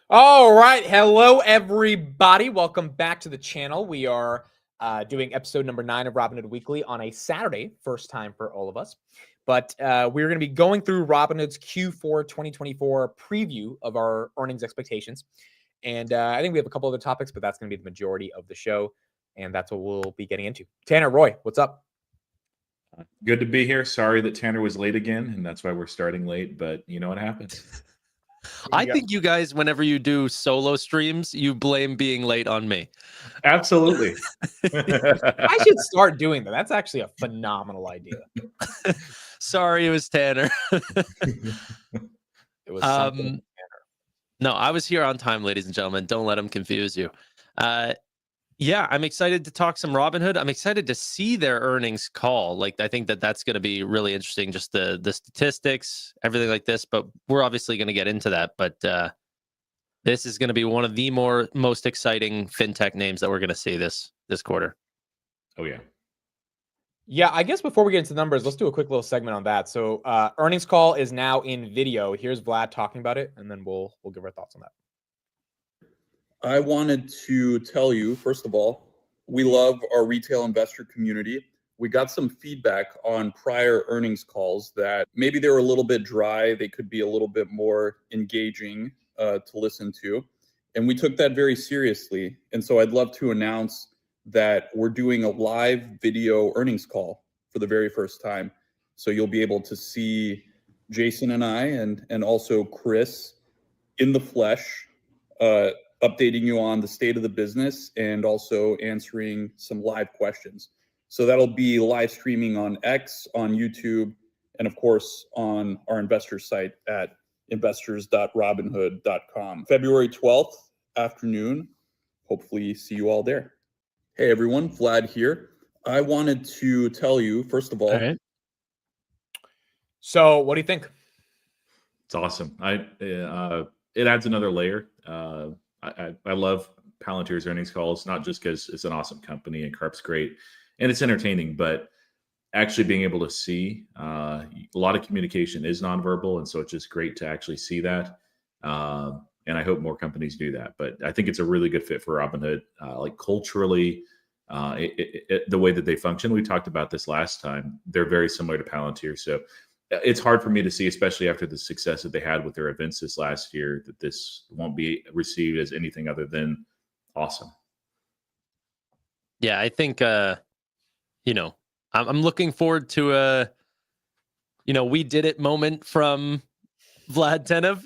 All right. Hello, everybody. Welcome back to the channel. We are doing episode number 9 of Robinhood Weekly on a Saturday, first time for all of us. But we're going to be going through Robinhood's Q4 2024 preview of our earnings expectations. And I think we have a couple other topics, but that's going to be the majority of the show. And that's what we'll be getting into. Tanner, Roy, what's up? Good to be here. Sorry that Tanner was late again, and that's why we're starting late, but you know what happens. I think you guys, whenever you do solo streams, you blame being late on me. Absolutely. I should start doing that. That's actually a phenomenal idea. Sorry, it was Tanner. It was something. No, I was here on time, ladies and gentlemen. Don't let them confuse you. Yeah, I'm excited to talk some Robinhood. I'm excited to see their earnings call. Like, I think that's going to be really interesting, just the statistics, everything like this. But we're obviously going to get into that. But this is going to be one of the most exciting fintech names that we're going to see this quarter. Oh, yeah. Yeah, I guess before we get into the numbers, let's do a quick little segment on that. So earnings call is now in video. Here's Vlad talking about it, and then we'll give our thoughts on that. I wanted to tell you, first of all, we love our retail investor community. We got some feedback on prior earnings calls that maybe they were a little bit dry. They could be a little bit more engaging to listen to. And we took that very seriously. And so I'd love to announce that we're doing a live video earnings call for the very first time. So you'll be able to see Jason and I and also Chris in the flesh, updating you on the state of the business and also answering some live questions. So that'll be live streaming on X, on YouTube, and of course on our investor site at investors.robinhood.com. February 12th afternoon. Hopefully see you all there. Hey everyone, Vlad here. I wanted to tell you, first of all. right. So what do you think? It's awesome. It adds another layer. I love Palantir's earnings calls, not just because it's an awesome company and Carp's great and it's entertaining, but actually being able to see a lot of communication is nonverbal. And so it's just great to actually see that. And I hope more companies do that. But I think it's a really good fit for Robinhood. Like culturally, the way that they function, we talked about this last time, they're very similar to Palantir. So it's hard for me to see, especially after the success that they had with their events this last year, that this won't be received as anything other than awesome. Yeah, I think, I'm looking forward to a, we did it moment from Vlad Tenev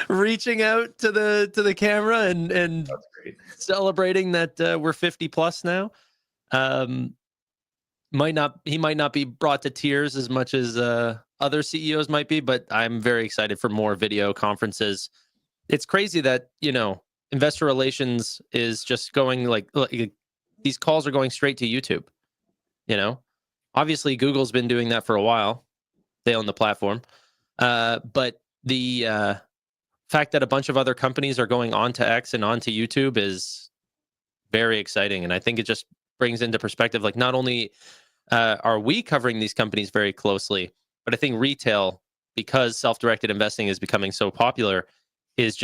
reaching out to the camera and celebrating that we're 50 plus now. He might not be brought to tears as much as other CEOs might be, but I'm very excited for more video conferences. It's crazy that, investor relations is just going like these calls are going straight to YouTube. Obviously Google's been doing that for a while. They own the platform. But the fact that a bunch of other companies are going onto X and onto YouTube is very exciting. And I think it just brings into perspective, like, not only are we covering these companies very closely, but I think retail, because self-directed investing is becoming so popular, is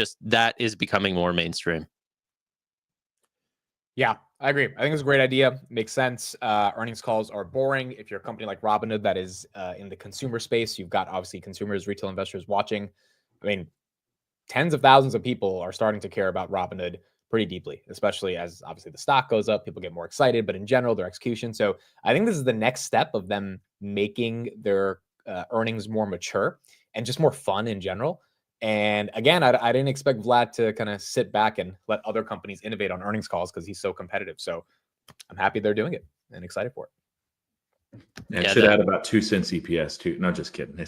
becoming more mainstream. Yeah, I agree. I think it's a great idea. Makes sense. Earnings calls are boring. If you're a company like Robinhood that is in the consumer space, you've got obviously consumers, retail investors watching. I mean, tens of thousands of people are starting to care about Robinhood pretty deeply, especially as obviously the stock goes up, people get more excited, but in general, their execution. So I think this is the next step of them making their earnings more mature and just more fun in general. And again, I didn't expect Vlad to kind of sit back and let other companies innovate on earnings calls because he's so competitive. So I'm happy they're doing it and excited for it. And should add about 2 cents EPS too. No, just kidding.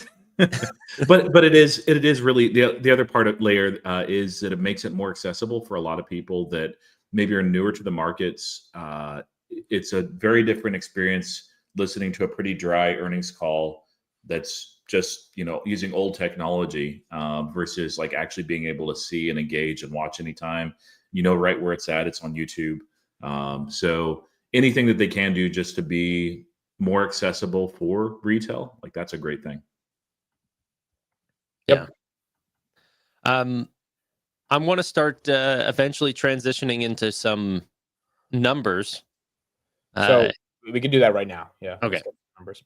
but it is really the other part of layer is that it makes it more accessible for a lot of people that maybe are newer to the markets. It's a very different experience listening to a pretty dry earnings call that's just using old technology versus like actually being able to see and engage and watch anytime. Right where it's at. It's on YouTube. So anything that they can do just to be more accessible for retail, like that's a great thing. Yeah. I'm going to start eventually transitioning into some numbers. So we can do that right now. Yeah. Okay. Let's get the numbers.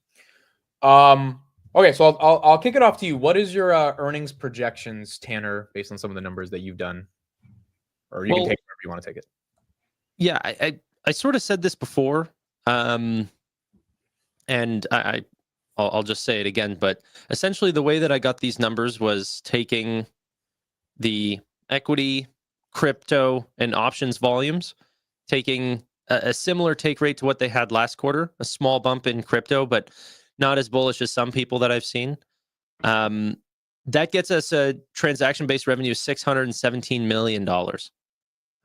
Okay, so I'll kick it off to you. What is your earnings projections, Tanner, based on some of the numbers that you've done? Or you can take whatever you want to take it. Yeah, I sort of said this before, and I'll just say it again. But essentially, the way that I got these numbers was taking the equity, crypto, and options volumes, taking a similar take rate to what they had last quarter, a small bump in crypto, but not as bullish as some people that I've seen. That gets us a transaction-based revenue of $617 million.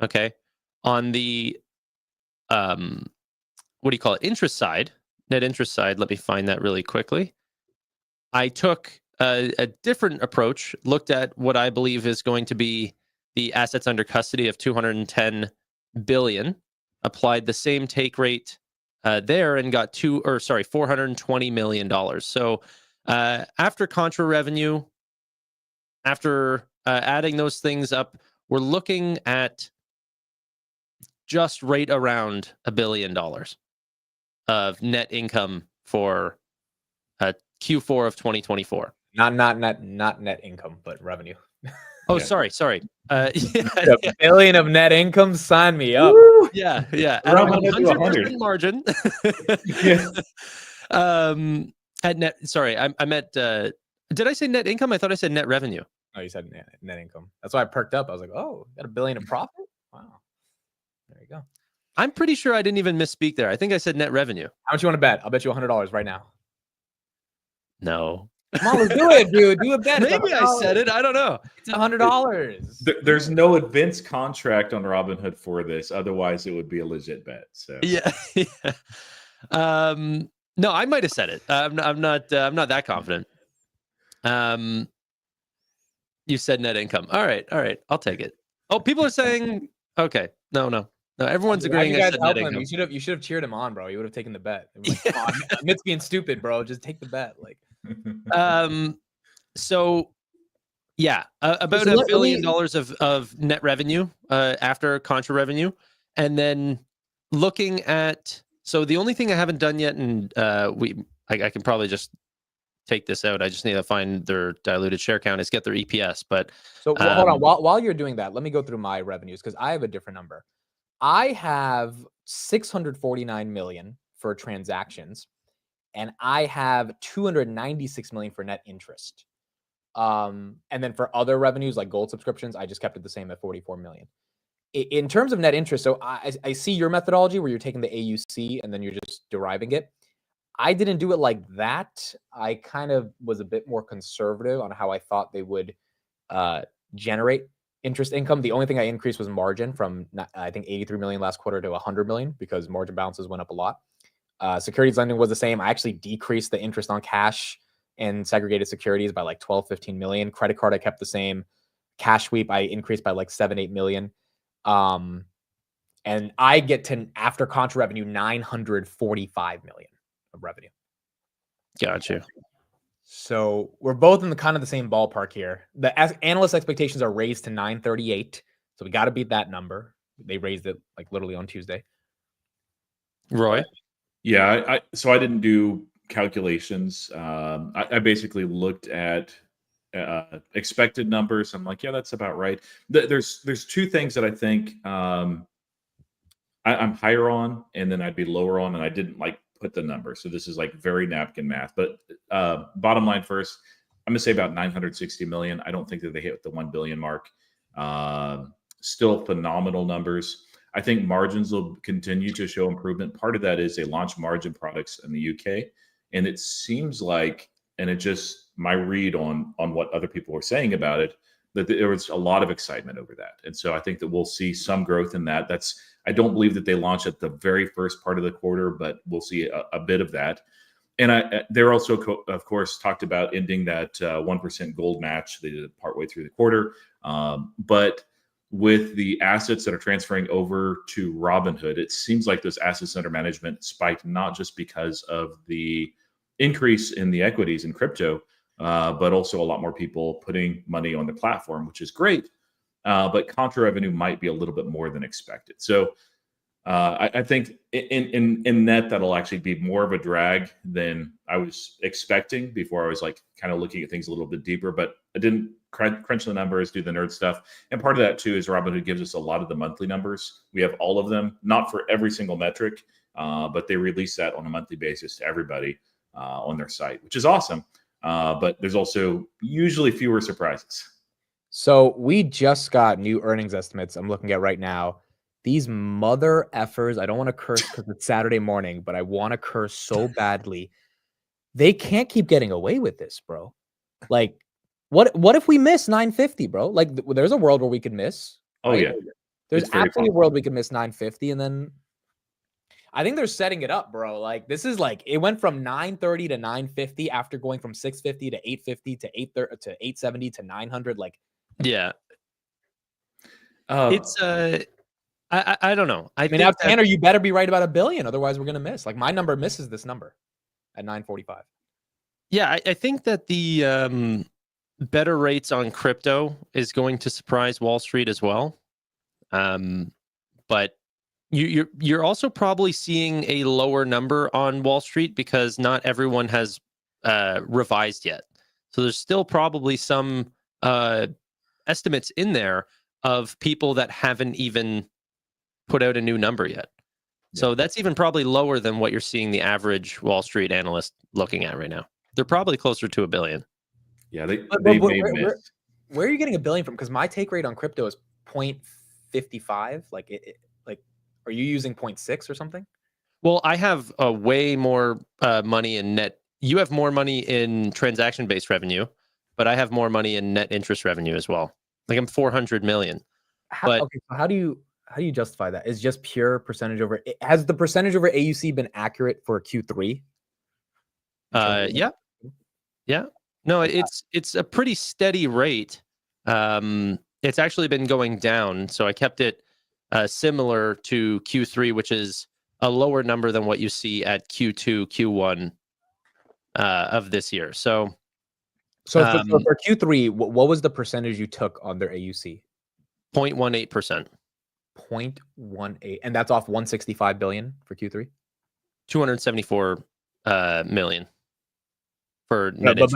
Okay. On the what do you call it? Interest side, net interest side. Let me find that really quickly. I took a different approach, looked at what I believe is going to be the assets under custody of 210 billion, applied the same take rate there, and got $420 million. So after contra revenue, after adding those things up, we're looking at just right around $1 billion of net income for Q4 of 2024. Not net income, but revenue. Oh, Yeah. sorry. A billion of net income, sign me up. Yeah. At Around 100% 100. margin. Yeah. At net, sorry, I meant. Did I say net income? I thought I said net revenue. Oh, you said net income. That's why I perked up. I was like, oh, got $1 billion of profit? Wow. There you go. I'm pretty sure I didn't even misspeak there. I think I said net revenue. How much you want to bet? I'll bet you $100 right now. No. Come on, let's do it, dude. Do a bet. It's Maybe I said it. I don't know. It's $100. There's no advance contract on Robinhood for this. Otherwise, it would be a legit bet. So Yeah. No, I might have said it. I'm not that confident. You said net income. All right. I'll take it. Oh, people are saying okay. No. Everyone's agreeing. I said net income. You should have cheered him on, bro. You would have taken the bet. Like, come on, admits being stupid, bro. Just take the bet. Like, so yeah, about $1 billion of net revenue after contra revenue, and then looking at. So the only thing I haven't done yet, and I can probably just take this out. I just need to find their diluted share count is get their EPS. But so hold on. While you're doing that, let me go through my revenues because I have a different number. I have 649 million for transactions, and I have 296 million for net interest. And then for other revenues like gold subscriptions, I just kept it the same at 44 million. In terms of net interest, so I see your methodology where you're taking the AUC and then you're just deriving it. I didn't do it like that. I kind of was a bit more conservative on how I thought they would generate interest income. The only thing I increased was margin from, I think, 83 million last quarter to 100 million because margin balances went up a lot. Securities lending was the same. I actually decreased the interest on cash and segregated securities by like 12, 15 million. Credit card, I kept the same. Cash sweep, I increased by like 7, 8 million. And I get to, after contra revenue, 945 million of revenue. Got you. So we're both in the kind of the same ballpark here. The analyst expectations are raised to 938. So we got to beat that number. They raised it like literally on Tuesday. Roy? Yeah, so I didn't do calculations. I basically looked at expected numbers. I'm like, yeah, that's about right. There's two things that I think I'm higher on, and then I'd be lower on, and I didn't like put the number. So this is like very napkin math. But bottom line first, I'm gonna say about 960 million. I don't think that they hit the 1 billion mark. Still phenomenal numbers. I think margins will continue to show improvement. Part of that is they launch margin products in the UK, and it seems like, and it just my read on what other people were saying about it, that there was a lot of excitement over that. And so I think that we'll see some growth in that. I don't believe that they launch at the very first part of the quarter, but we'll see a bit of that. And they're also, of course, talked about ending that 1% gold match. They did it partway through the quarter. But with the assets that are transferring over to Robinhood, it seems like those assets under management spiked not just because of the increase in the equities in crypto, but also a lot more people putting money on the platform, which is great. but contra revenue might be a little bit more than expected. So I think in net, that'll actually be more of a drag than I was expecting before. I was like kind of looking at things a little bit deeper, but I didn't crunch the numbers, do the nerd stuff. And part of that too is Robinhood gives us a lot of the monthly numbers. We have all of them, not for every single metric, but they release that on a monthly basis to everybody on their site, which is awesome. But there's also usually fewer surprises. So we just got new earnings estimates I'm looking at right now. These mother effers, I don't want to curse because it's Saturday morning, but I want to curse so badly. They can't keep getting away with this, bro. Like, what if we miss 950, bro? Like, there's a world where we could miss. Oh, right? yeah. There's It's very absolutely a possible. world we could miss 950, and then I think they're setting it up, bro. Like, this is like, it went from 930 to 950 after going from 650 to 850 to 830 to 870 to 900. Like, Yeah. Uh, It's I don't know. I mean, now, Tanner, you better be right about $1 billion. Otherwise, we're going to miss. Like, my number misses this number at 945. Yeah, I think that the better rates on crypto is going to surprise Wall Street as well. But you're also probably seeing a lower number on Wall Street because not everyone has revised yet. So there's still probably some estimates in there of people that haven't even put out a new number yet. So that's even probably lower than what you're seeing the average Wall Street analyst looking at right now. They're probably closer to $1 billion. Yeah, they But may where miss. are you getting $1 billion from? Because my take rate on crypto is 0.55. Like, are you using 0.6 or something? Well, I have way more money in net. You have more money in transaction-based revenue, but I have more money in net interest revenue as well. Like I'm 400 million. Okay, so how do you justify that? Is just pure percentage over? Has the percentage over AUC been accurate for Q3? Yeah. No, it's a pretty steady rate. It's actually been going down, so I kept it similar to Q3, which is a lower number than what you see at Q2, Q1 of this year. So for Q3, what was the percentage you took on their AUC? 0.18%. 0.18, and that's off 165 billion for Q3. 274 million for net But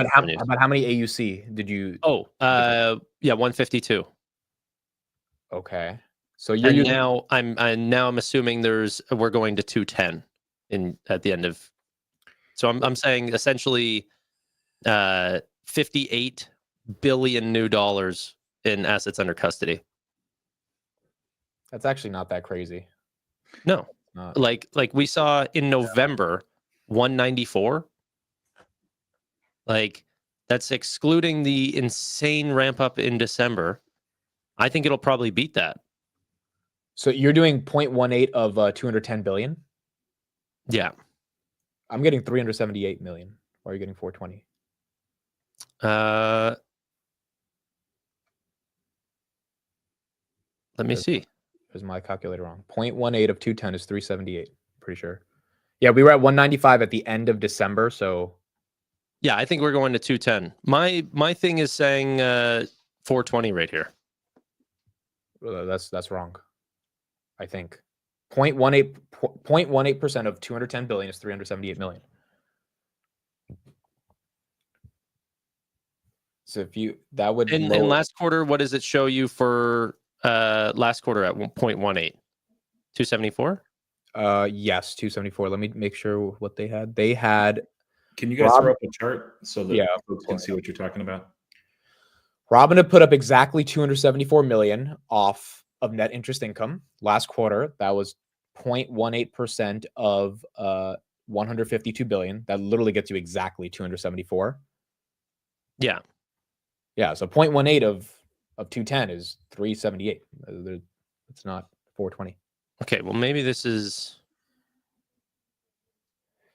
how many AUC did you? Yeah, 152. Okay, so you're using, now I'm assuming we're going to 210 at the end of. So I'm saying essentially 58 billion new dollars in assets under custody. that's actually not that crazy. No, like we saw in November, 194. Like that's excluding the insane ramp up in December. I think it'll probably beat that. So you're doing 0.18 of 210 billion. Yeah, I'm getting 378 million. Why are you getting 420? Let me see. Is my calculator wrong? 0.18 of 210 is 378. Pretty sure. Yeah, we were at 195 at the end of December. So yeah, I think we're going to 210. My thing is saying 420 right here. That's wrong. I think 0.18% of 210 billion is 378 million. So if you that would in last quarter, what does it show you for last quarter at 1.18? 274? Yes, 274. Let me make sure what they had. They had. Can you guys throw up a chart so that folks can see what you're talking about? Robinhood put up exactly 274 million off of net interest income last quarter. That was 0.18% of 152 billion. That literally gets you exactly 274. Yeah. Yeah. So 0.18 of 210 is 378. It's not 420. Okay. Well, maybe this is.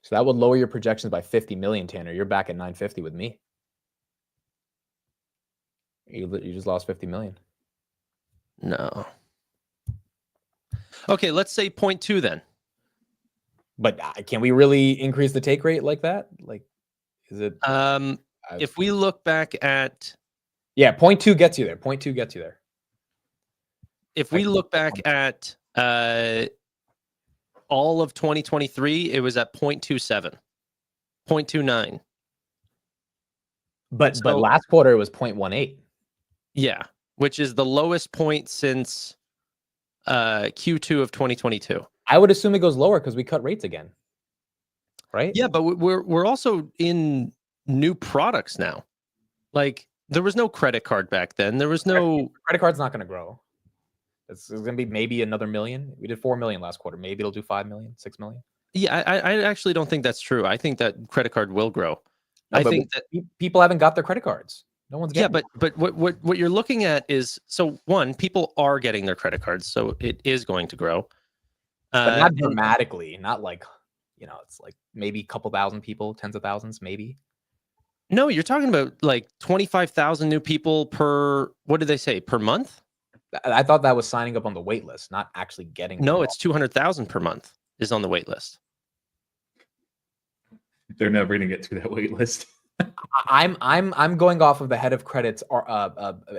So that would lower your projections by 50 million, Tanner. You're back at 950 with me. You just lost 50 million. No. Okay, let's say 0.2 then. But can we really increase the take rate like that? Like, is it? If we look back at. Yeah, 0.2 gets you there. 0.2 gets you there. if we look back at all of 2023, it was at 0.27, 0.29. But last quarter it was 0.18. Yeah, which is the lowest point since Q2 of 2022. I would assume it goes lower because we cut rates again, right? Yeah, but we're also in new products now. Like there was no credit card back then. There was no credit card's not going to grow. It's going to be maybe another million. We did 4 million last quarter. Maybe it'll do 5 million, 6 million. Yeah, I actually don't think that's true. I think that credit card will grow. No, I think that people haven't got their credit cards. No one's getting. Yeah, but what you're looking at is, so one, people are getting their credit cards, so it is going to grow. But not dramatically. Not like, it's like maybe a couple thousand people, tens of thousands, maybe. No, you're talking about like 25,000 new people per, what did they say, per month? I thought that was signing up on the wait list, not actually getting. No, it's 200,000 per month is on the wait list. They're never going to get to that wait list. I'm going off of the head of credit's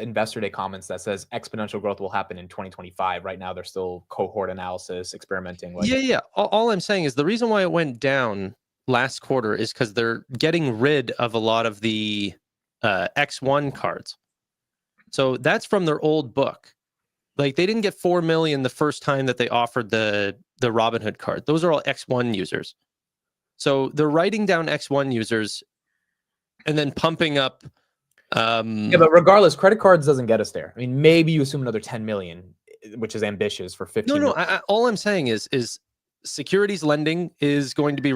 investor day comments that says exponential growth will happen in 2025. Right now, they're still cohort analysis, experimenting. Yeah. All I'm saying is the reason why it went down last quarter is because they're getting rid of a lot of the X1 cards. So that's from their old book. Like they didn't get 4 million the first time that they offered the Robinhood card. Those are all X1 users. So they're writing down X1 users and then pumping up. Yeah, but regardless, credit cards doesn't get us there. I mean, maybe you assume another 10 million, which is ambitious for 15. No. All I'm saying is securities lending is going to be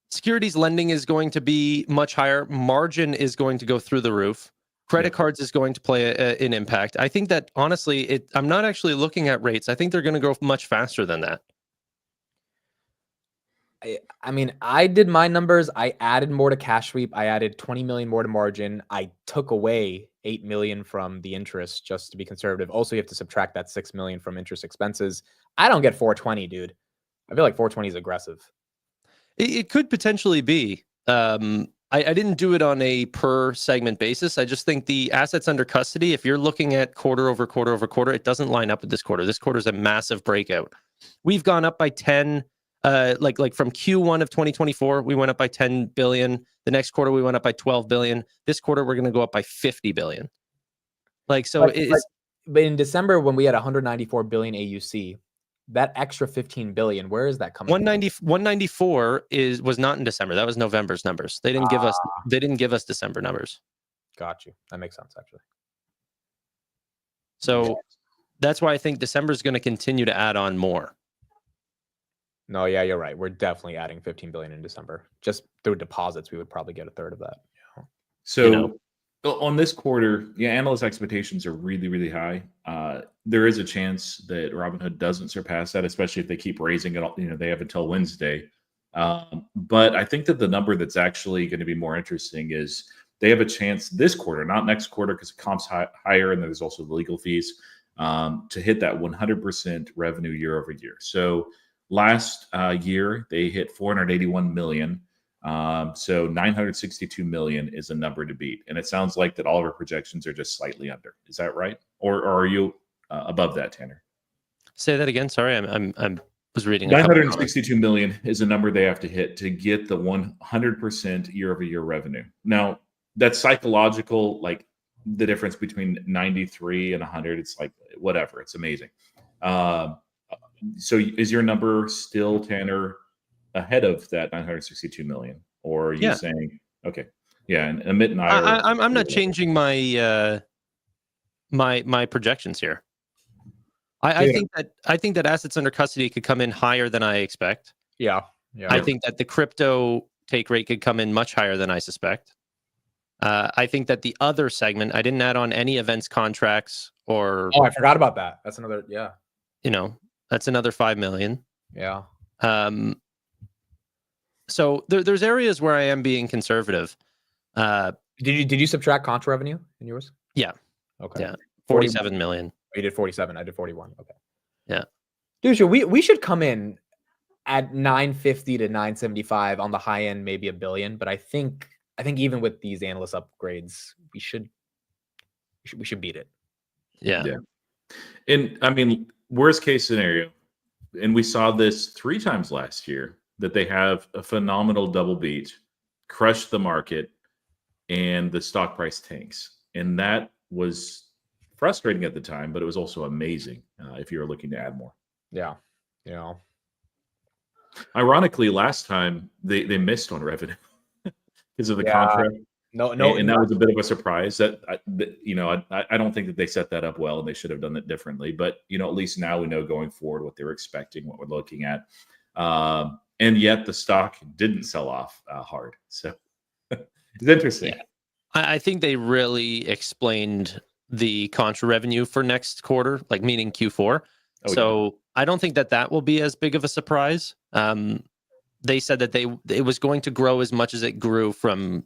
Securities lending is going to be much higher. Margin is going to go through the roof. Credit cards is going to play an impact. I think that honestly, I'm not actually looking at rates. I think they're going to grow much faster than that. I mean, I did my numbers. I added more to cash sweep. I added 20 million more to margin. I took away 8 million from the interest just to be conservative. Also, you have to subtract that 6 million from interest expenses. I don't get 420, dude. I feel like 420 is aggressive. It could potentially be. I didn't do it on a per segment basis. I just think the assets under custody, if you're looking at quarter over quarter over quarter, it doesn't line up with this quarter. This quarter is a massive breakout. We've gone up by 10. Like from Q1 of 2024, we went up by 10 billion. The next quarter, we went up by 12 billion. This quarter, we're going to go up by 50 billion. But in December, when we had 194 billion AUC, that extra 15 billion, where is that coming 194 was not in December. That was November's numbers. They didn't give us December numbers. Got you. That makes sense, actually. So that's why I think December is going to continue to add on more. No, yeah, you're right. We're definitely adding 15 billion in December. Just through deposits, we would probably get a third of that. Yeah. So on this quarter, analyst expectations are really, really high. There is a chance that Robinhood doesn't surpass that, especially if they keep raising it. They have until Wednesday. But I think that the number that's actually going to be more interesting is they have a chance this quarter, not next quarter, because it comps higher, and there's also the legal fees, to hit that 100% revenue year over year. So last year, they hit 481 million. So 962 million is a number to beat. And it sounds like that all of our projections are just slightly under. Is that right? Or are you above that, Tanner? Say that again. Sorry, I was reading. 962 million is a number they have to hit to get the 100% year over year revenue. Now, that's psychological, like the difference between 93 and 100. It's like, whatever. It's amazing. So is your number still, Tanner, ahead of that 962 million, or are you saying okay? Yeah, and Amit and I'm not changing my my projections here. I think that assets under custody could come in higher than I expect. Yeah. I think that the crypto take rate could come in much higher than I suspect. I think that the other segment, I didn't add on any events contracts or. Oh, I forgot about that. That's another. Yeah. That's another 5 million. Yeah. So there's areas where I am being conservative. Did you subtract contra revenue in yours? Yeah. Okay. Yeah. 47 million. You did 47. I did 41. Okay. Yeah. Dude, we should come in at 950 to 975 on the high end, maybe $1 billion. But I think even with these analyst upgrades, we should we should beat it. Yeah. Yeah. And I mean, worst case scenario, and we saw this 3 times last year, that they have a phenomenal double beat, crush the market, and the stock price tanks. And that was frustrating at the time, but it was also amazing if you were looking to add more. Yeah. You know. Ironically, last time they missed on revenue because of the Yeah. contra. No, And that was a bit of a surprise. I don't think that they set that up well, and they should have done it differently. But at least now we know going forward what they were expecting, what we're looking at, and yet the stock didn't sell off hard. So it's interesting. Yeah. I think they really explained the contra revenue for next quarter, like meaning Q4. So I don't think that will be as big of a surprise. They said that it was going to grow as much as it grew from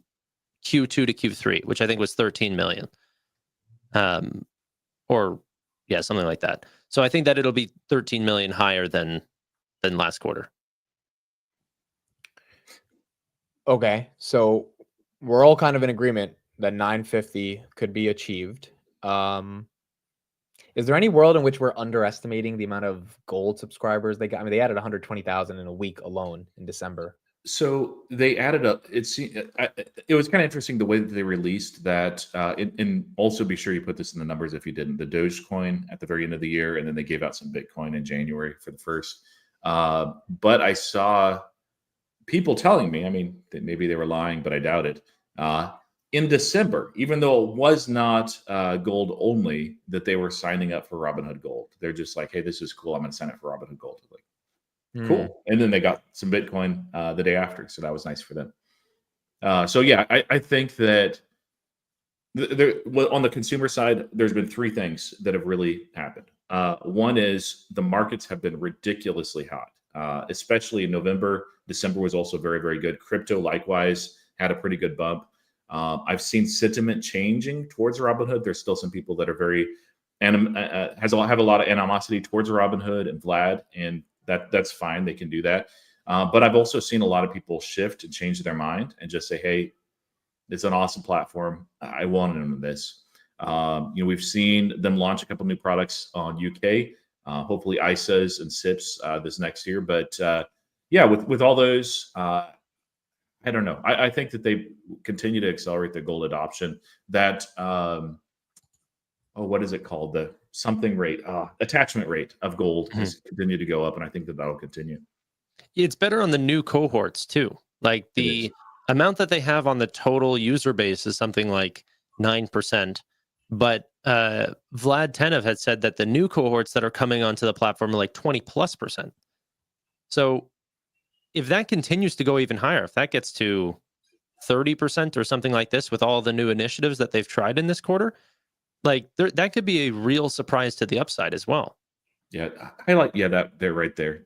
Q2 to Q3, which I think was 13 million. Or yeah, something like that. So I think that it'll be 13 million higher than last quarter. Okay, so we're all kind of in agreement that 950 could be achieved. Is there any world in which we're underestimating the amount of gold subscribers they got? I mean, they added 120,000 in a week alone in December. So they added up. It was kind of interesting the way that they released that. And also be sure you put this in the numbers if you didn't. The Dogecoin at the very end of the year, and then they gave out some Bitcoin in January for the first. But I saw people telling me, I mean, that maybe they were lying, but I doubt it. In December, even though it was not gold only, that they were signing up for Robinhood Gold. They're just like, hey, this is cool. I'm going to sign up for Robinhood Gold. Like, cool. And then they got some Bitcoin the day after. So that was nice for them. So yeah, I think that on the consumer side, there's been 3 things that have really happened. One is the markets have been ridiculously hot, especially in November. December was also very, very good. Crypto likewise had a pretty good bump. I've seen sentiment changing towards Robinhood. There's still some people that are very have a lot of animosity towards Robinhood and Vlad, and that's fine. They can do that. But I've also seen a lot of people shift and change their mind and just say, hey, it's an awesome platform. I want in on this. We've seen them launch a couple new products on UK, hopefully ISAs and SIPs this next year. But yeah, with all those, I don't know. I think that they continue to accelerate the gold adoption. That what is it called? The something rate, attachment rate of gold has continued to go up, and I think that will continue. It's better on the new cohorts too. Like the amount that they have on the total user base is something like 9%. But Vlad Tenev had said that the new cohorts that are coming onto the platform are like 20+%. So if that continues to go even higher, if that gets to 30% or something like this with all the new initiatives that they've tried in this quarter, like that could be a real surprise to the upside as well. Yeah, I like that they're right there.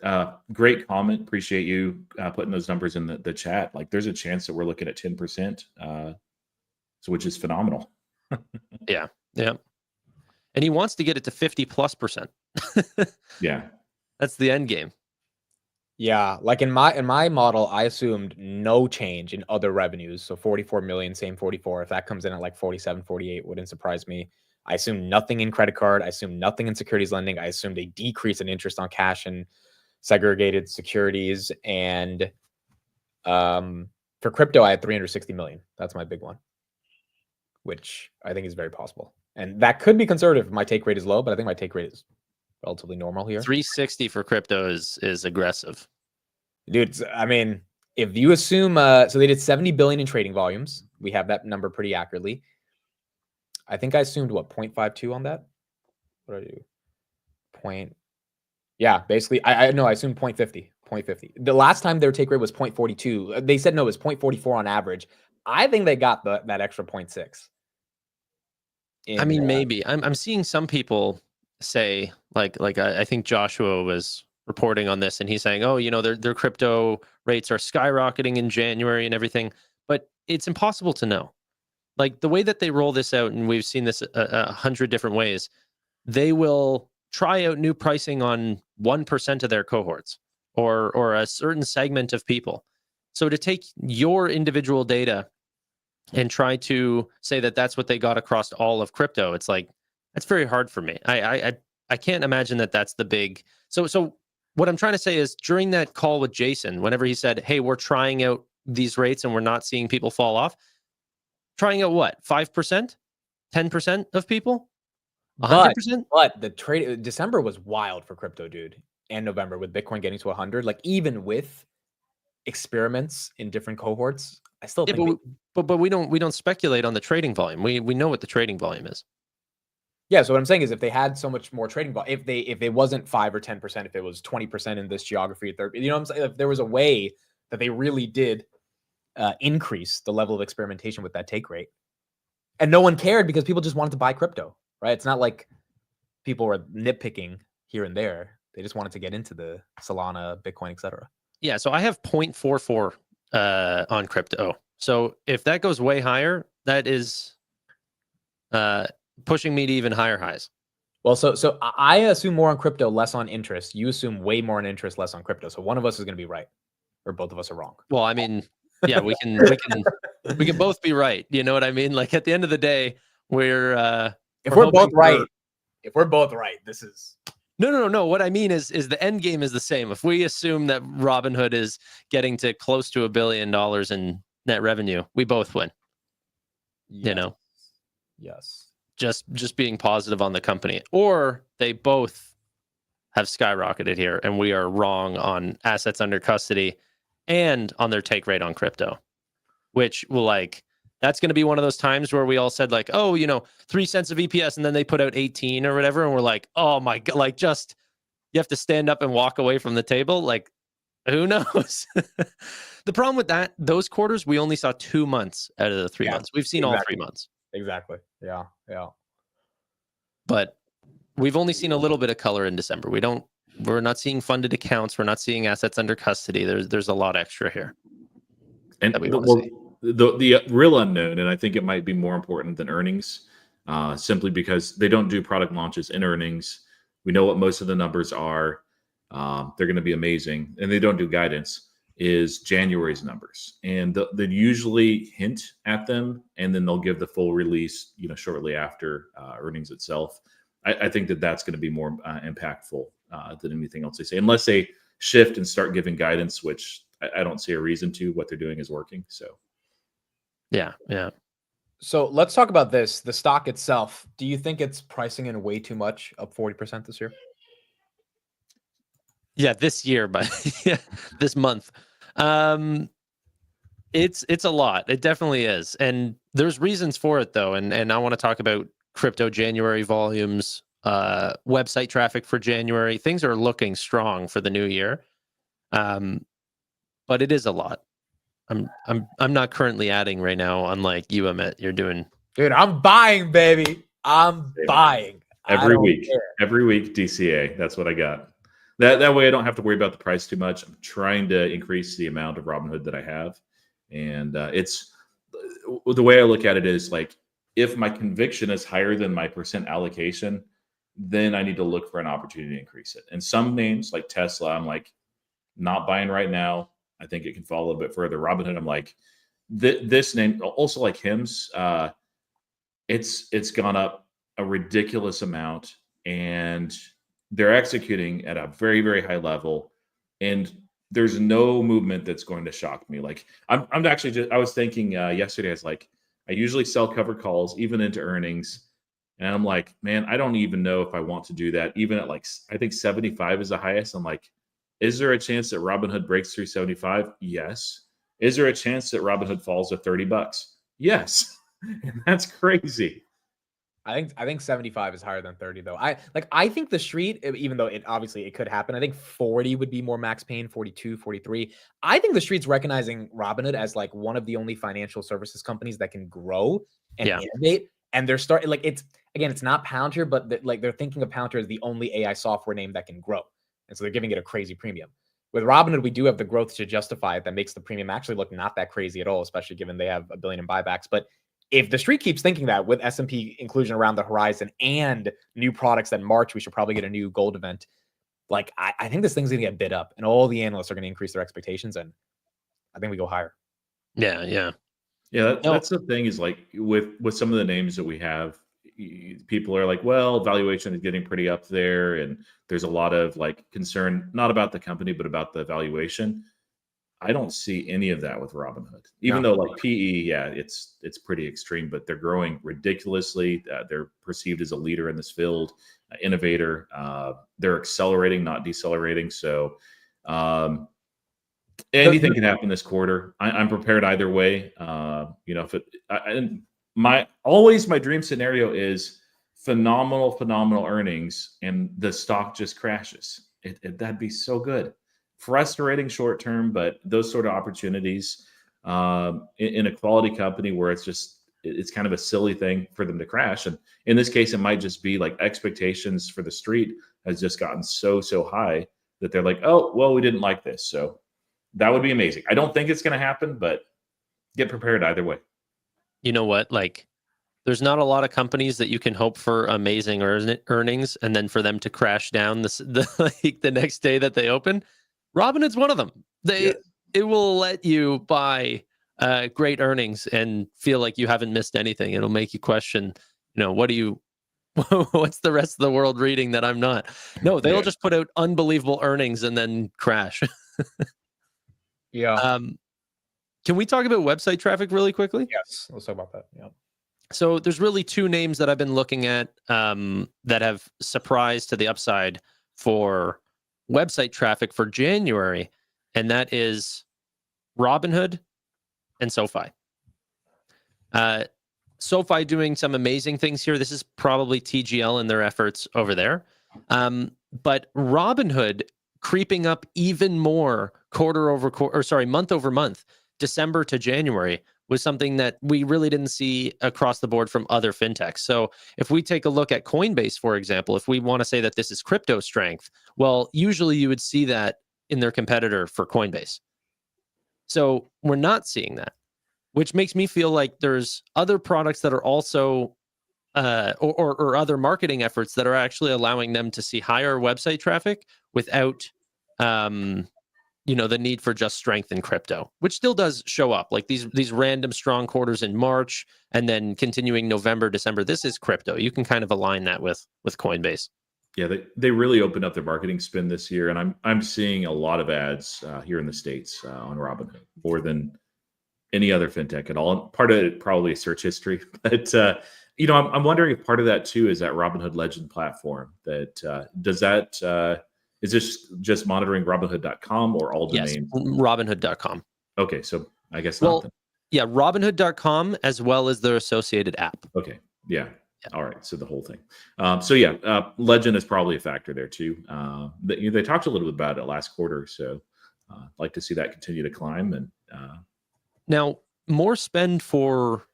Great comment. Appreciate you putting those numbers in the chat. Like, there's a chance that we're looking at 10%, so which is phenomenal. Yeah. And he wants to get it to 50+%. Yeah, that's the end game. Yeah, like in my model, I assumed no change in other revenues. So 44 million, same 44. If that comes in at like 47, 48, wouldn't surprise me. I assumed nothing in credit card. I assumed nothing in securities lending. I assumed a decrease in interest on cash and segregated securities. And for crypto, I had 360 million. That's my big one, which I think is very possible. And that could be conservative if my take rate is low, but I think my take rate is relatively normal here. 360 for crypto is aggressive. Dude, I mean, if you assume, so they did 70 billion in trading volumes. We have that number pretty accurately. I think I assumed, 0.52 on that? What do I do? Yeah, basically, I assumed 0.50. 0.50. The last time their take rate was 0.42. They said no, it was 0.44 on average. I think they got that extra 0.6. I mean, maybe. I'm seeing some people say, like I think Joshua was reporting on this, and he's saying, oh, their crypto rates are skyrocketing in January and everything, but it's impossible to know. Like the way that they roll this out, and we've seen this 100 different ways, they will try out new pricing on 1% of their cohorts or a certain segment of people. So to take your individual data and try to say that that's what they got across all of crypto. It's like, that's very hard for me. I can't imagine that that's the big. So what I'm trying to say is, during that call with Jason, whenever he said, hey, we're trying out these rates and we're not seeing people fall off, trying out what, 5%, 10% of people, 100%? But the trade December was wild for crypto, dude, and November with Bitcoin getting to 100. Like, even with experiments in different cohorts, I still think. But we don't speculate on the trading volume. We know what the trading volume is. Yeah, so what I'm saying is, if they had so much more trading volume, if they wasn't 5 or 10%, if it was 20% in this geography, you know what I'm saying? If there was a way that they really did increase the level of experimentation with that take rate, and no one cared because people just wanted to buy crypto, right? It's not like people were nitpicking here and there. They just wanted to get into the Solana, Bitcoin, etc. Yeah, so I have 0.44 on crypto. So if that goes way higher, that is pushing me to even higher highs. Well, so I assume more on crypto, less on interest. You assume way more on interest, less on crypto. So one of us is going to be right, or both of us are wrong. Well, I mean, yeah, we can both be right. You know what I mean? Like, at the end of the day, if we're both right, this is no. What I mean is the end game is the same. If we assume that Robinhood is getting to close to $1 billion in net revenue, we both win. yes. You know, yes. just being positive on the company, or they both have skyrocketed here and we are wrong on assets under custody and on their take rate on crypto, which will, like, that's going to be one of those times where we all said, like, oh, 3 cents of EPS, and then they put out 18 or whatever, and we're like, oh my God, like, just, you have to stand up and walk away from the table. Like, who knows? The problem with those quarters, we only saw 2 months out of the 3 months. We've seen all 3 months. Exactly. Yeah. But we've only seen a little bit of color in December. We're not seeing funded accounts. We're not seeing assets under custody. There's a lot extra here. And the real unknown, and I think it might be more important than earnings, simply because they don't do product launches in earnings. We know what most of the numbers are. They're going to be amazing, and they don't do guidance. Is January's numbers, and they usually hint at them, and then they'll give the full release, shortly after earnings itself. I think that's going to be more impactful than anything else they say, unless they shift and start giving guidance, which I don't see a reason to. What they're doing is working. So, yeah. So let's talk about this. The stock itself. Do you think it's pricing in way too much, up 40% this year? Yeah, this year, but this month. It's a lot. It definitely is. And there's reasons for it, though. And I want to talk about crypto January volumes, website traffic for January. Things are looking strong for the new year. But it is a lot. I'm not currently adding right now, unlike you, Amit. You're doing. Dude, I'm buying, baby. I'm buying. Every week, DCA. That's what I got. That way I don't have to worry about the price too much. I'm trying to increase the amount of Robinhood that I have. And it's the way I look at it is, like, if my conviction is higher than my percent allocation, then I need to look for an opportunity to increase it. And some names like Tesla, I'm like, not buying right now. I think it can fall a little bit further. Robinhood, I'm like, this name, also like HIMS, it's gone up a ridiculous amount, and they're executing at a very, very high level, and there's no movement that's going to shock me. Like, I'm actually I was thinking yesterday, I was like, I usually sell covered calls even into earnings, and I'm like, man, I don't even know if I want to do that. Even at, like, I think 75 is the highest. I'm like, is there a chance that Robinhood breaks through 75? Yes. Is there a chance that Robinhood falls to $30? Yes. And that's crazy. I think 75 is higher than 30, though. I think the street, even though it could happen, I think 40 would be more max pain, 42, 43. I think the street's recognizing Robinhood as, like, one of the only financial services companies that can grow and innovate. And they're starting, like, it's not Palantir, but they're thinking of Palantir as the only AI software name that can grow. And so they're giving it a crazy premium. With Robinhood, we do have the growth to justify it. That makes the premium actually look not that crazy at all, especially given they have $1 billion in buybacks. But if the street keeps thinking that, with S&P inclusion around the horizon and new products that March, we should probably get a new gold event. Like, I think this thing's going to get bid up, and all the analysts are going to increase their expectations, and I think we go higher. Yeah. Yeah, No, that's the thing is like with some of the names that we have, people are like, well, valuation is getting pretty up there, and there's a lot of like concern not about the company but about the valuation. I don't see any of that with Robinhood, even No. though like PE, yeah, it's pretty extreme, but they're growing ridiculously. They're perceived as a leader in this field, innovator. They're accelerating, not decelerating. So um, anything can happen this quarter. I'm prepared either way. If it and my dream scenario is phenomenal earnings and the stock just crashes. That'd be so good. Frustrating short term, but those sort of opportunities in a quality company where it's kind of a silly thing for them to crash. And in this case, it might just be like expectations for the street has just gotten so high that they're like, oh, well, we didn't like this. So that would be amazing. I don't think it's going to happen, but get prepared either way. you know what? Like, there's not a lot of companies that you can hope for amazing earnings and then for them to crash down the next day that they open. Robinhood's one of them. It will let you buy great earnings and feel like you haven't missed anything. It'll make you question, what's the rest of the world reading that I'm not? No, they'll just put out unbelievable earnings and then crash. Yeah. Can we talk about website traffic really quickly? Yes. Let's talk about that. Yeah. So there's really two names that I've been looking at that have surprised to the upside for website traffic for January, and that is Robinhood and SoFi. SoFi doing some amazing things here. This is probably TGL in their efforts over there. But Robinhood creeping up even more month over month, December to January, was something that we really didn't see across the board from other fintechs. So if we take a look at Coinbase, for example, if we want to say that this is crypto strength, well, usually you would see that in their competitor for Coinbase. So we're not seeing that, which makes me feel like there's other products that are also or other marketing efforts that are actually allowing them to see higher website traffic without the need for just strength in crypto, which still does show up, like these random strong quarters in March and then continuing November, December. This is crypto. You can kind of align that with Coinbase. Yeah, they really opened up their marketing spin this year, and I'm seeing a lot of ads here in the States on Robinhood, more than any other fintech at all. And part of it probably search history, but I'm wondering if part of that too is that Robinhood Legend platform. That does that. Is this just monitoring Robinhood.com or all domains? Yes, Robinhood.com. Okay, so I guess not. Then. Yeah, Robinhood.com as well as their associated app. Okay, yeah. All right, so the whole thing. Legend is probably a factor there too. They talked a little bit about it last quarter, so I'd like to see that continue to climb. And now more spend for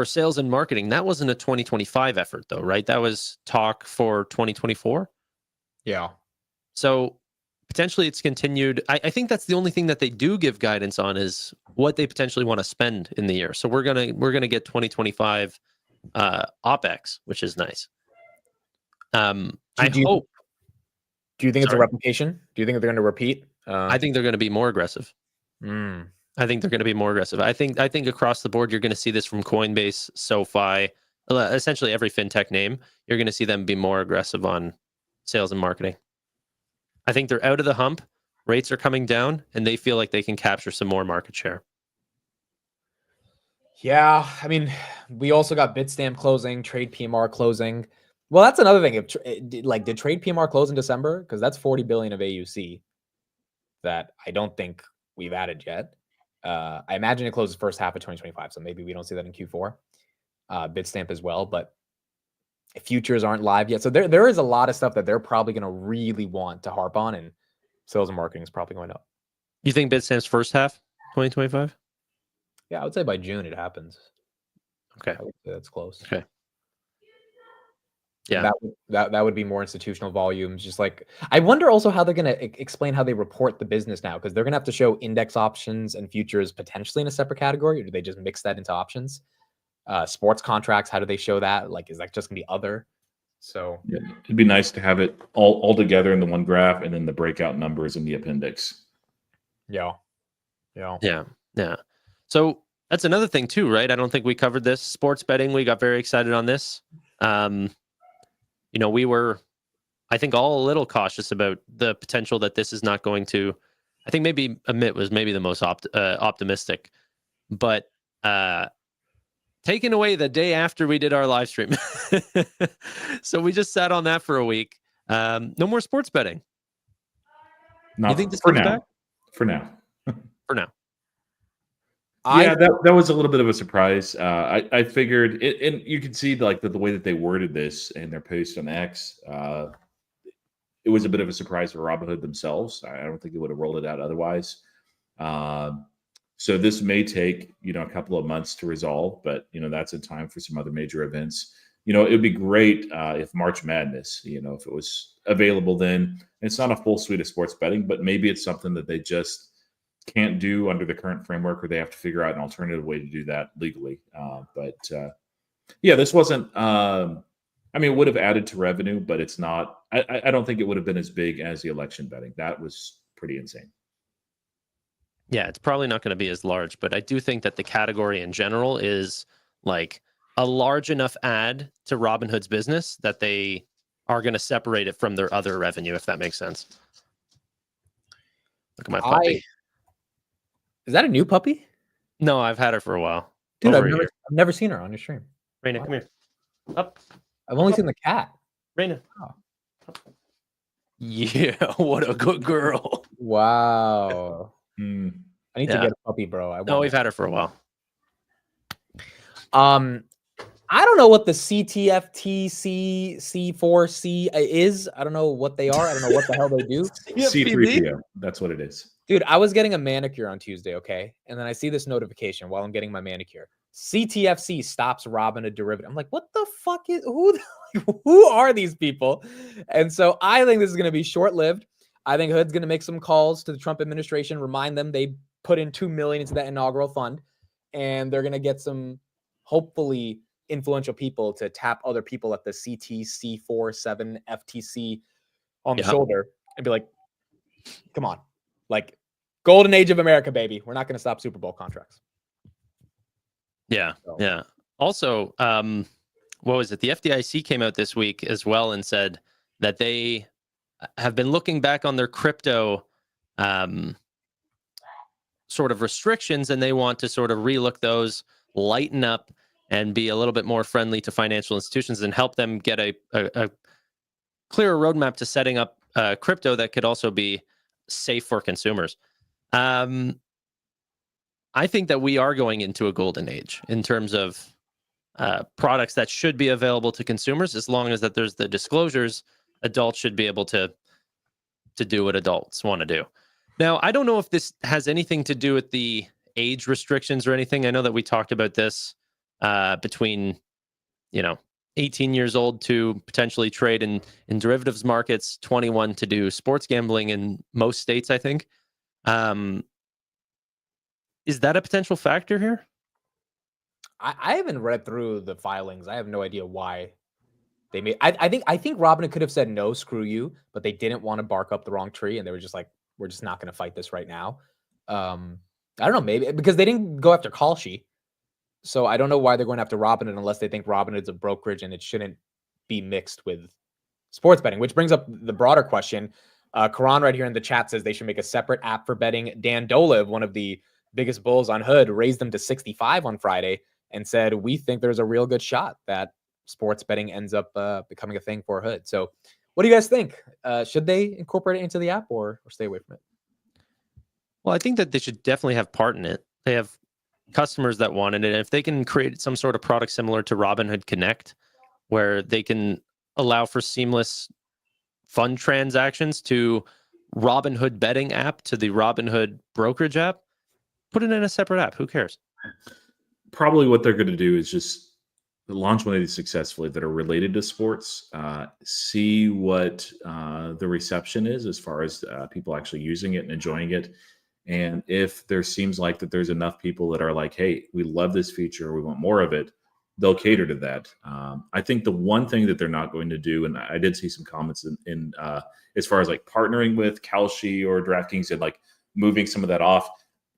sales and marketing. That wasn't a 2025 effort, though, right? That was talk for 2024. Yeah. So potentially it's continued. I think that's the only thing that they do give guidance on is what they potentially want to spend in the year. So we're gonna get 2025 OpEx, which is nice. Do you think it's a replication? Do you think they're going to repeat? I think they're going to be more aggressive. I think they're going to be more aggressive. I think across the board, you're going to see this from Coinbase, SoFi, essentially every fintech name. You're going to see them be more aggressive on sales and marketing. I think they're out of the hump. Rates are coming down, and they feel like they can capture some more market share. Yeah, I mean, we also got Bitstamp closing, Trade PMR closing. Well, that's another thing. Did Trade PMR close in December? Because that's 40 billion of AUC that I don't think we've added yet. I imagine it closes first half of 2025, so maybe we don't see that in Q4. Bitstamp as well, but futures aren't live yet. So there is a lot of stuff that they're probably going to really want to harp on, and sales and marketing is probably going up. You think Bitstamp's first half 2025? Yeah, I would say by June it happens. Okay. I would say that's close. Okay. Yeah. That would be more institutional volumes. Just like, I wonder also how they're going to explain how they report the business now, because they're going to have to show index options and futures potentially in a separate category, or do they just mix that into options? Sports contracts, how do they show that? Like, is that just gonna be other? So yeah, it'd be nice to have it all together in the one graph, and then the breakout numbers in the appendix. Yeah. So that's another thing too, right? I don't think we covered this. Sports betting, we got very excited on this. We were, I think, all a little cautious about the potential that this is not going to. I think maybe Amit was maybe the most optimistic, but taken away the day after we did our live stream. So we just sat on that for a week. No more sports betting. Not You think this for comes now. back? For now. For now. Yeah, that was a little bit of a surprise. I figured, and you can see like the way that they worded this in their post on X. It was a bit of a surprise for Robinhood themselves. I don't think they would have rolled it out otherwise. So this may take a couple of months to resolve, but that's in time for some other major events. It would be great if March Madness, if it was available then. It's not a full suite of sports betting, but maybe it's something that they just can't do under the current framework, or they have to figure out an alternative way to do that legally. This wasn't. It would have added to revenue, but it's not. I don't think it would have been as big as the election betting. That was pretty insane. Yeah, it's probably not going to be as large, but I do think that the category in general is like a large enough add to Robinhood's business that they are going to separate it from their other revenue, if that makes sense. Look at my puppy. Is that a new puppy? No, I've had her for a while. Dude, I've never seen her on your stream. Raina, come here. Up. I've only seen the cat. Raina. Oh. Yeah, what a good girl. Wow. I need to get a puppy, bro. No, we've had her for a while. I don't know what the CTFT C4C is. I don't know what they are. I don't know what the hell they do. C3PO. That's what it is. Dude, I was getting a manicure on Tuesday, okay? And then I see this notification while I'm getting my manicure. CTFC stops Robinhood derivative. I'm like, what the fuck is who are these people? And so I think this is going to be short-lived. I think Hood's going to make some calls to the Trump administration, remind them they put in $2 million into that inaugural fund, and they're going to get some hopefully influential people to tap other people at the CTC47 FTC on the shoulder and be like, come on, like golden age of America, baby. We're not going to stop Super Bowl contracts. Yeah. Yeah. Also, what was it? The FDIC came out this week as well and said that they have been looking back on their crypto sort of restrictions, and they want to sort of relook those, lighten up, and be a little bit more friendly to financial institutions and help them get a clearer roadmap to setting up crypto that could also be safe for consumers. I think that we are going into a golden age in terms of products that should be available to consumers. As long as that there's the disclosures, adults should be able to do what adults want to do. Now, I don't know if this has anything to do with the age restrictions or anything. I know that we talked about this between 18 years old to potentially trade in derivatives markets, 21 to do sports gambling in most states, I think. Is that a potential factor here? I haven't read through the filings. I have no idea why they made. I think Robinhood could have said no, screw you, but they didn't want to bark up the wrong tree, and they were just like, we're just not going to fight this right now. I don't know, maybe because they didn't go after Kalshi, so I don't know why they're going after Robinhood unless they think Robinhood's a brokerage and it shouldn't be mixed with sports betting. Which brings up the broader question. Karan right here in the chat says they should make a separate app for betting. Dan Dolev, one of the biggest bulls on Hood, raised them to 65 on Friday and said, we think there's a real good shot that sports betting ends up becoming a thing for Hood. So what do you guys think? Should they incorporate it into the app or stay away from it? Well, I think that they should definitely have part in it. They have customers that wanted it. And if they can create some sort of product similar to Robinhood Connect, where they can allow for seamless fund transactions to Robinhood betting app to the Robinhood brokerage app, put it in a separate app. Who cares? Probably what they're going to do is just launch one of these successfully that are related to sports, see what the reception is as far as people actually using it and enjoying it. And if there seems like that there's enough people that are like, hey, we love this feature, we want more of it, they'll cater to that. I think the one thing that they're not going to do, and I did see some comments in as far as like partnering with Kalshi or DraftKings and like moving some of that off,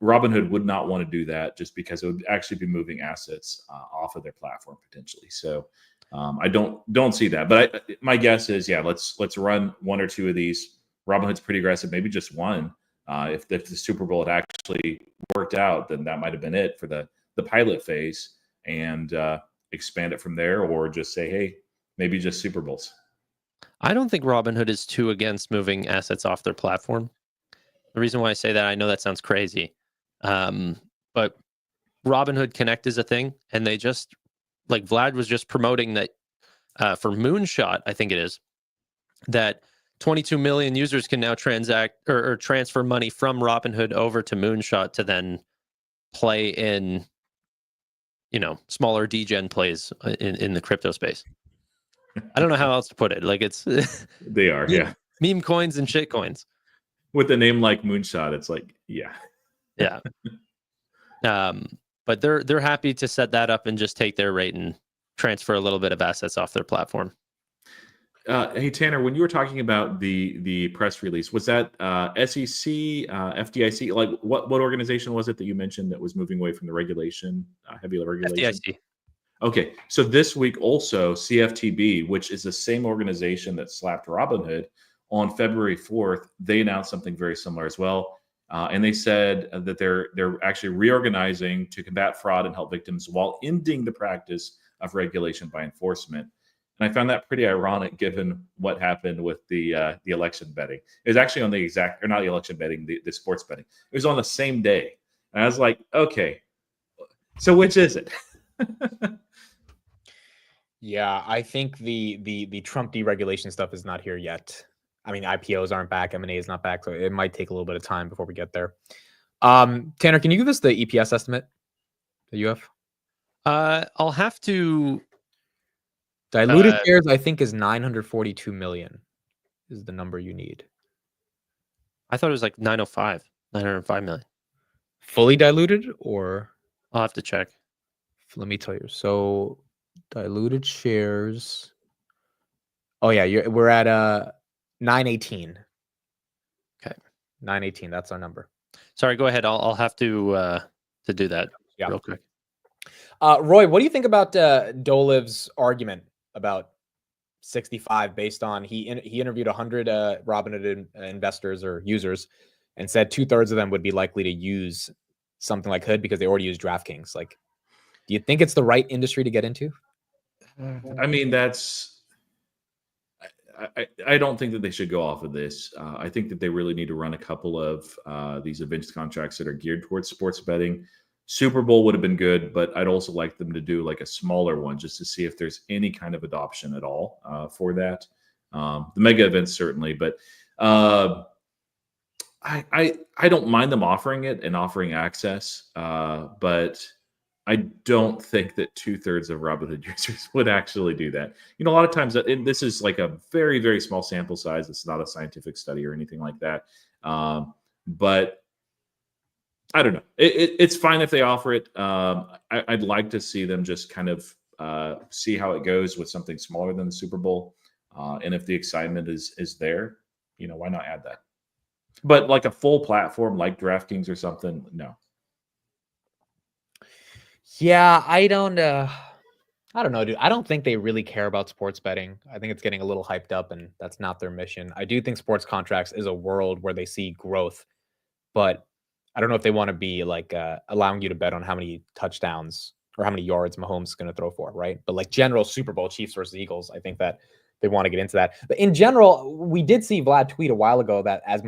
Robinhood would not want to do that just because it would actually be moving assets off of their platform potentially. So I don't see that. But my guess is, yeah, let's run one or two of these. Robinhood's pretty aggressive, maybe just one. If the Super Bowl had actually worked out, then that might have been it for the pilot phase, and expand it from there, or just say, hey, maybe just Super Bowls. I don't think Robinhood is too against moving assets off their platform. The reason why I say that, I know that sounds crazy, but Robinhood Connect is a thing, and they just, like Vlad was just promoting that for Moonshot, I think it is, that 22 million users can now transact or transfer money from Robinhood over to Moonshot to then play in, smaller degen plays in the crypto space. I don't know how else to put it. Like, it's They are, yeah. Meme coins and shit coins. With a name like Moonshot, it's like, yeah. Yeah. But they're happy to set that up and just take their rate and transfer a little bit of assets off their platform. Hey Tanner, when you were talking about the press release, was that SEC, FDIC? Like, what organization was it that you mentioned that was moving away from the regulation, heavy regulation? FDIC. Okay, so this week also CFTB, which is the same organization that slapped Robinhood, on February 4th, they announced something very similar as well. And they said that they're actually reorganizing to combat fraud and help victims while ending the practice of regulation by enforcement. And I found that pretty ironic given what happened with the election betting. It was actually on the exact, or not the election betting, the sports betting. It was on the same day. And I was like, okay, so which is it? Yeah, I think the Trump deregulation stuff is not here yet. I mean, IPOs aren't back, M&A is not back, so it might take a little bit of time before we get there. Tanner, can you give us the EPS estimate that you have? I'll have to. Diluted shares, I think, is 942 million is the number you need. I thought it was like 905 million. Fully diluted, or? I'll have to check. Let me tell you. So diluted shares. Oh yeah, we're at 918. Okay. 918, that's our number. Sorry, go ahead. I'll have to do that real quick. Roy, what do you think about Doliv's argument about 65 based on he interviewed 100 Robinhood investors or users and said 2/3 of them would be likely to use something like Hood because they already use DraftKings? Like, do you think it's the right industry to get into? I mean, I don't think that they should go off of this. I think that they really need to run a couple of these events contracts that are geared towards sports betting. Super Bowl would have been good, but I'd also like them to do like a smaller one just to see if there's any kind of adoption at all for that. The mega events certainly, but I don't mind them offering it and offering access, but I don't think that 2/3 of Robinhood users would actually do that. You know, a lot of times, and this is like a very, very small sample size. It's not a scientific study or anything like that. But I don't know. It's fine if they offer it. I'd like to see them just kind of see how it goes with something smaller than the Super Bowl. And if the excitement is there, why not add that? But like a full platform like DraftKings or something, no. Yeah, I don't know, dude. I don't think they really care about sports betting. I think it's getting a little hyped up, and that's not their mission. I do think sports contracts is a world where they see growth, but I don't know if they want to be like allowing you to bet on how many touchdowns or how many yards Mahomes is going to throw for, right? But like general Super Bowl, Chiefs versus Eagles, I think that they want to get into that. But in general, we did see Vlad tweet a while ago that as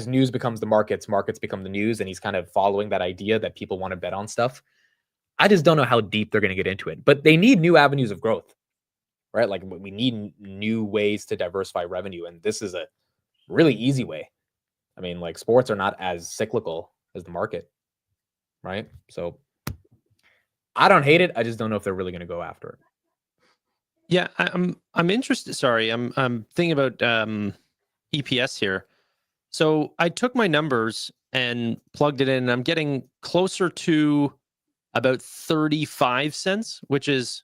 news becomes the markets become the news, and he's kind of following that idea that people want to bet on stuff. I just don't know how deep they're going to get into it, but they need new avenues of growth, right? Like we need new ways to diversify revenue, and this is a really easy way. I mean, like sports are not as cyclical as the market, right? So I don't hate it. I just don't know if they're really going to go after it. Yeah, I'm interested. Sorry, I'm thinking about EPS here. So I took my numbers and plugged it in, and I'm getting closer to about 35 cents, which is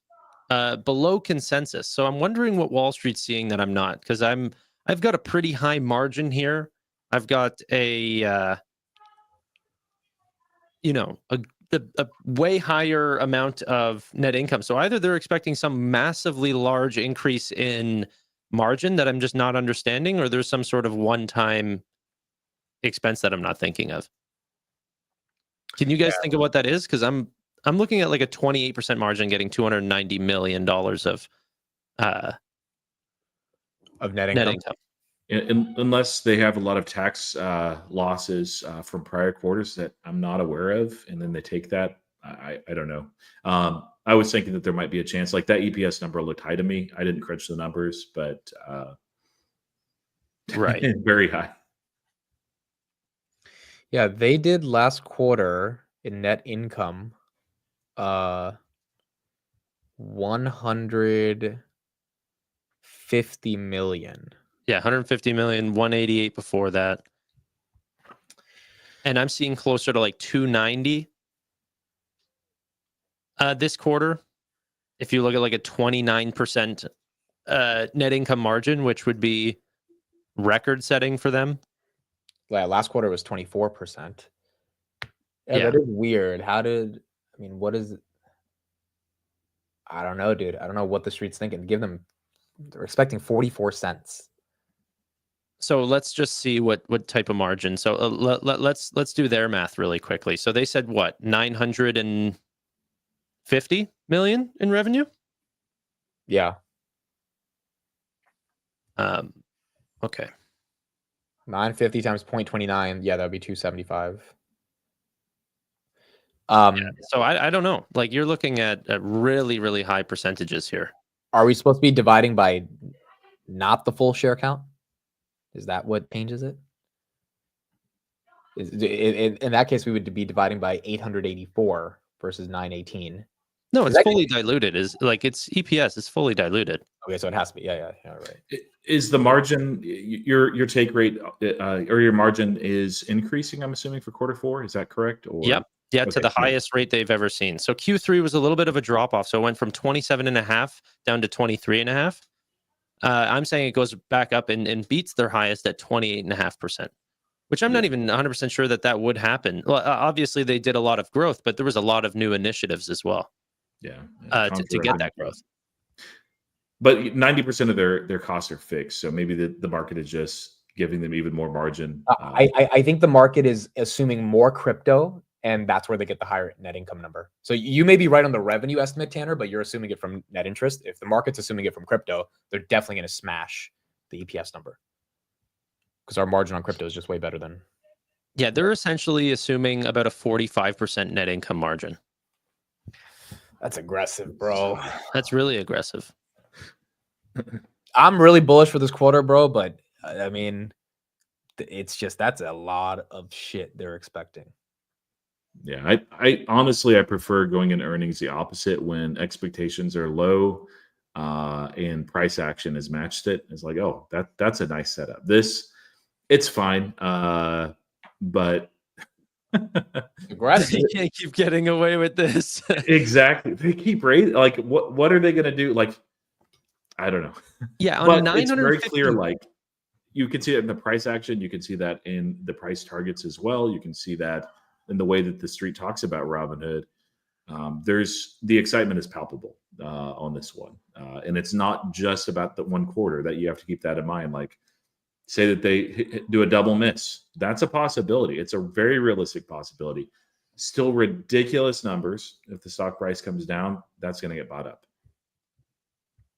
below consensus. So I'm wondering what Wall Street's seeing that I'm not, because I've got a pretty high margin here. I've got a a way higher amount of net income. So either they're expecting some massively large increase in margin that I'm just not understanding, or there's some sort of one-time expense that I'm not thinking of. Can you guys think of what that is? Because I'm looking at like a 28% margin, getting $290 million of net income. Unless they have a lot of tax losses from prior quarters that I'm not aware of, and then they take that. I don't know. I was thinking that there might be a chance. Like that EPS number looked high to me. I didn't crunch the numbers, but right, very high. Yeah, they did last quarter in net income, 150 million. Yeah, 150 million, 188 before that. And I'm seeing closer to like 290 this quarter. If you look at like a 29% net income margin, which would be record setting for them. Yeah, last quarter was 24%. Yeah, Yeah. that is weird. What is it? I don't know, dude. I don't know what the street's thinking. They're expecting 44 cents. So let's just see what type of margin. So let's do their math really quickly. So they said what, 950 million in revenue? Yeah. Okay. 950 times 0.29. Yeah, that would be 275. So I don't know. Like you're looking at really, really high percentages here. Are we supposed to be dividing by not the full share count? Is that what changes it? In that case, we would be dividing by 884 versus 918. No, it's fully diluted. It's EPS is fully diluted. Okay, so it has to be. Yeah, right. Is the margin your take rate or your margin is increasing? I'm assuming for quarter 4. Is that correct? Or yep. Yeah, okay, to the highest rate they've ever seen. So Q3 was a little bit of a drop off. So it went from 27.5 down to 23.5. I'm saying it goes back up and beats their highest at 28.5%, which I'm not even 100% sure that would happen. Well, obviously, they did a lot of growth, but there was a lot of new initiatives as well. Yeah, to get that growth. But 90% of their costs are fixed, so maybe the market is just giving them even more margin. I think the market is assuming more crypto, and that's where they get the higher net income number. So you may be right on the revenue estimate, Tanner, but you're assuming it from net interest. If the market's assuming it from crypto, they're definitely going to smash the EPS number because our margin on crypto is just way better than. Yeah, they're essentially assuming about a 45% net income margin. That's aggressive, bro. That's really aggressive. I'm really bullish for this quarter, bro, but I mean, it's just that's a lot of shit they're expecting. Yeah, I honestly prefer going into earnings the opposite when expectations are low and price action has matched it. It's like, oh, that's a nice setup. It's fine, but aggressive. You can't keep getting away with this. Exactly. They keep raising. Like, what are they going to do? Like, I don't know. Yeah, on but it's very clear. Like, you can see it in the price action. You can see that in the price targets as well. You can see that in the way that the street talks about Robinhood. There's the excitement is palpable on this one, and it's not just about the one quarter. That you have to keep that in mind. Like, say that they do a double miss. That's a possibility. It's a very realistic possibility. Still ridiculous numbers. If the stock price comes down, that's going to get bought up.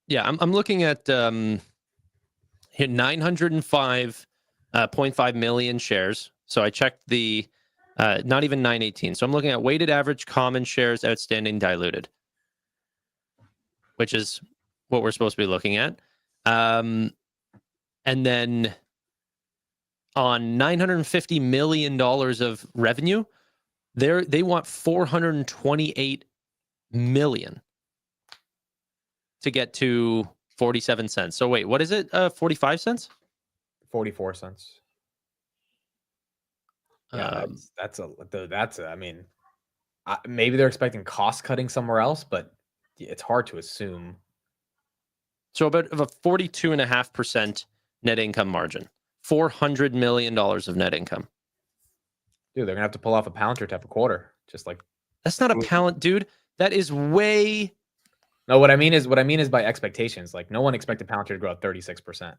Yeah, I'm looking at 905.5 million shares. So I checked the not even 918. So I'm looking at weighted average common shares outstanding diluted, which is what we're supposed to be looking at. And then on $950 million of revenue, they want 428 million to get to 47 cents. So wait, what is it? 45 cents? 44 cents. Yeah, I mean, maybe they're expecting cost cutting somewhere else, but it's hard to assume. So about of a 42.5% net income margin, $400 million of net income. Dude, they're gonna have to pull off a Palantir type of quarter. Just like That's not a Palantir, dude. That is way. no. What I mean is by expectations. Like no one expected Palantir to grow at 36%.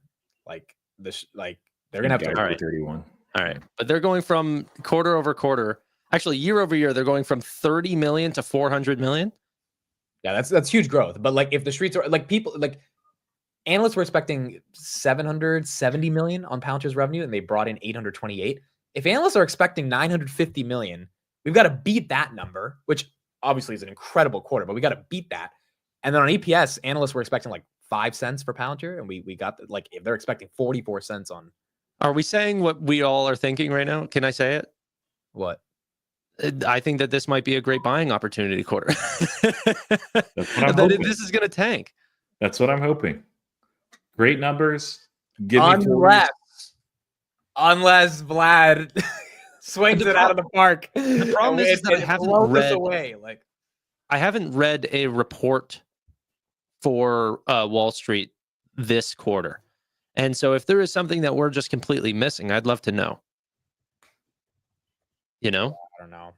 Like this, like they're gonna have to. All right. 31. All right, but they're going from quarter over quarter. Actually, year over year, they're going from 30 million to 400 million. Yeah, that's huge growth. But like if the streets are like people like analysts were expecting 770 million on Palantir's revenue, and they brought in 828. If analysts are expecting 950 million, we've got to beat that number, which obviously is an incredible quarter, but we got to beat that. And then on EPS, analysts were expecting like 5 cents for Palantir, and we got like if they're expecting 44 cents on. Are we saying what we all are thinking right now? Can I say it? What? I think that this might be a great buying opportunity quarter. That's what I'm that hoping. this is going to tank. That's what I'm hoping. Great numbers. Give me unless Vlad swings it out of the park. The problem is that I haven't read away. Like I haven't read a report for Wall Street this quarter. And so if there is something that we're just completely missing, I'd love to know. You know? I don't know.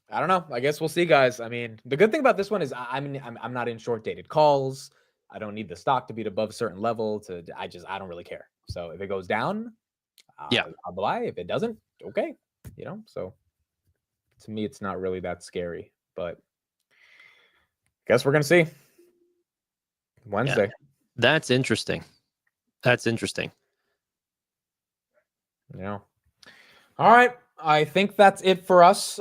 I don't know. I guess we'll see, guys. I mean, the good thing about this one is I'm not in short dated calls. I don't need the stock to be above a certain level I don't really care. So if it goes down, I'll buy. If it doesn't, okay. You know, so to me, it's not really that scary, but guess we're going to see Wednesday. Yeah. That's interesting. That's interesting. Yeah. All right. I think that's it for us.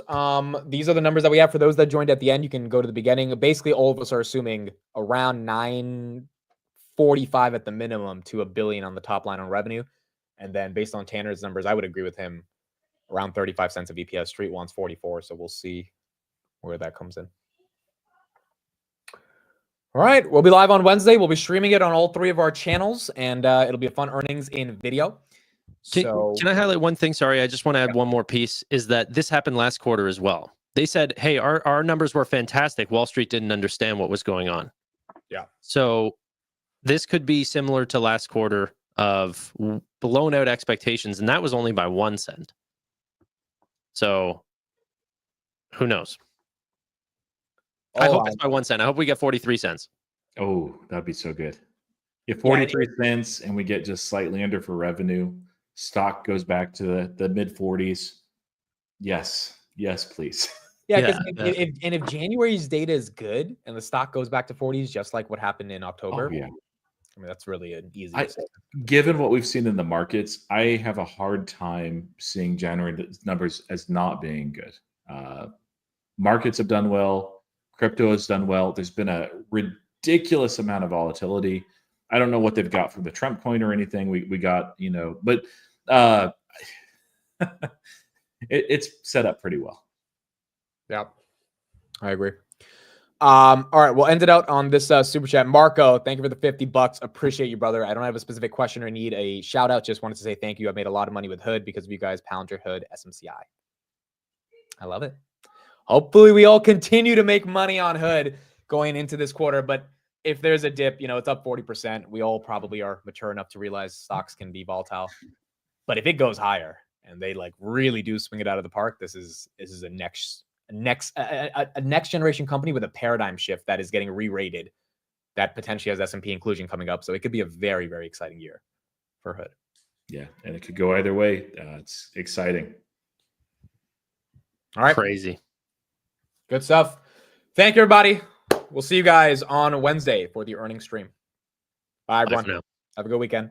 These are the numbers that we have. For those that joined at the end, you can go to the beginning. Basically, all of us are assuming around 945 at the minimum to $1 billion on the top line on revenue. And then based on Tanner's numbers, I would agree with him. Around 35 cents of EPS. Street wants 44, so we'll see where that comes in. All right, we'll be live on Wednesday. We'll be streaming it on all 3 of our channels, and it'll be a fun earnings in video. Can I highlight one thing? Sorry, I just want to add one more piece, is that this happened last quarter as well. They said, hey, our numbers were fantastic. Wall Street didn't understand what was going on. Yeah. So this could be similar to last quarter of blown out expectations, and that was only by 1 cent. So who knows? I hope it's by 1 cent. I hope we get 43 cents. Oh, that'd be so good. If 43 cents and we get just slightly under for revenue, stock goes back to the mid 40s. Yes, please. Yeah, because if January's data is good and the stock goes back to 40s, just like what happened in October, yeah. I mean, that's really an easy. Given what we've seen in the markets, I have a hard time seeing January numbers as not being good. Markets have done well. Crypto has done well. There's been a ridiculous amount of volatility. I don't know what they've got from the Trump coin or anything. We got, but it's set up pretty well. Yeah, I agree. All right, we'll end it out on this super chat. Marco, thank you for the $50. Appreciate you, brother. I don't have a specific question or need a shout out. Just wanted to say thank you. I've made a lot of money with Hood because of you guys. Palantir, Hood, SMCI. I love it. Hopefully we all continue to make money on Hood going into this quarter. But if there's a dip, it's up 40%. We all probably are mature enough to realize stocks can be volatile. But if it goes higher and they really do swing it out of the park, this is a next generation company with a paradigm shift that is getting re-rated that potentially has S&P inclusion coming up. So it could be a very, very exciting year for Hood. Yeah, and it could go either way. It's exciting. All right. Crazy. Good stuff. Thank you, everybody. We'll see you guys on Wednesday for the earnings stream. Bye, everyone. Have a good weekend.